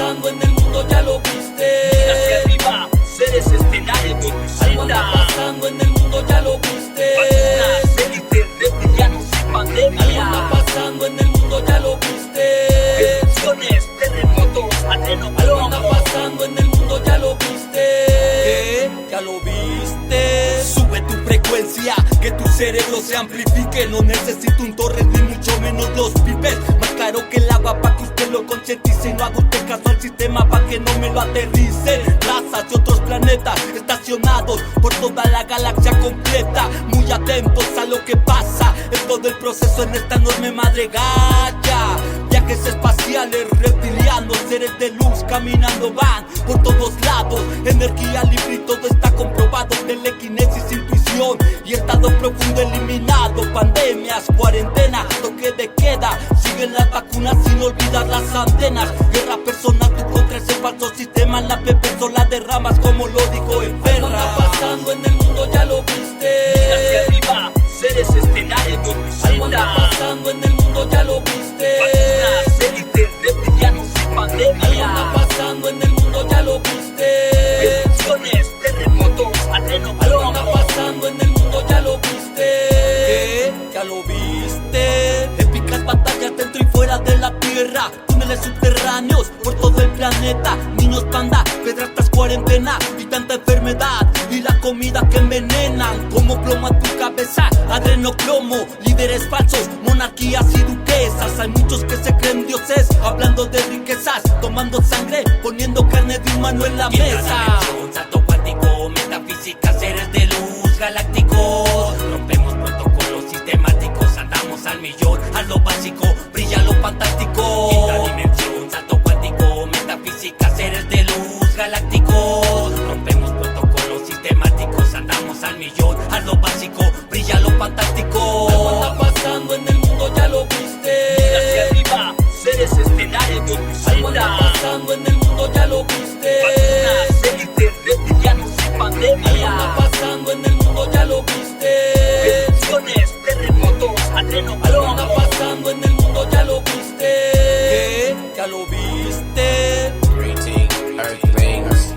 pasando en el mundo, ya lo viste. Mira hacia arriba, seres estelares de Algo anda pasando en el mundo, ya lo viste. Vacunas, élites, reptilianos y pandemia. Algo anda pasando en el mundo, ya lo viste. Erupciones, terremotos, Algo anda adrenocromo. pasando en el mundo, ya lo viste. ¿Qué? ¿Ya lo viste? Sube tu frecuencia, que tu cerebro se amplifique. No necesito un Torres ni mucho menos los pipes. Más claro que el agua pa' que usted lo concientice. Y no haga usted caso al sistema pa' que no me lo aterrice. Razas de otros planetas estacionados por toda la galaxia completa, muy atentos a lo que pasa en todo el proceso en esta enorme madre galla. Viajes espaciales, reptilianos, seres de luz caminando van por todos lados. Energía libre y todo está comprobado. Telequinesis, intuición y estado profundo eliminado. Pandemias, cuarentena, toque de queda. Siguen las vacunas sin olvidar las antenas. Guerra personal, tú contra ese falso sistema. En la pepe sola derramas como lo dijo Algo Enferra. anda pasando en el mundo, ya lo viste. Mira hacia arriba, seres estelares de Algo anda Lucida. pasando en el mundo, ya lo viste. Vacunas, élites, reptilianos y Algo anda pandemia. pasando en el mundo, ya lo viste. Erupciones, terremotos, Algo anda adrenocromo. pasando en el mundo, ya lo viste. ¿Qué? ¿Ya lo viste? Épicas batallas dentro y fuera de la tierra. Túneles subterráneos por todo el planeta. Niños panda, pedras tras cuarentena. Y tanta enfermedad y la comida que envenenan. Como plomo a tu cabeza, adrenocromo. Líderes falsos, monarquías y duquesas. Hay muchos que se creen dioses, hablando de riquezas. Tomando sangre, poniendo carne de humano en la mesa. Salto cuántico, metafísica, seres de luz galácticos. Rompemos protocolos sistemáticos, andamos al millón, a lo básico, brilla lo fantástico. Quinta dimensión, salto cuántico, metafísica, seres de luz galácticos. Rompemos protocolos sistemáticos, andamos al millón, a lo básico, brilla lo fantástico. Algo anda pasando en el mundo, ya lo viste. Mira hacia arriba, seres estelares de Algo anda Lucida. pasando en el mundo, ya lo viste. Vacunas, élites, reptilianos y Algo anda pandemia. pasando en el mundo, ya lo viste. Erupciones, terremotos, Algo anda adrenocromo. pasando en el mundo, ya lo viste. ¿Qué? ¿Ya lo viste? Greeting, Earthlings.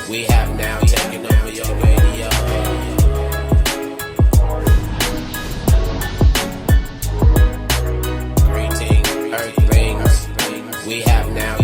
We have now taken over your radio. Greeting, Earthlings. We have now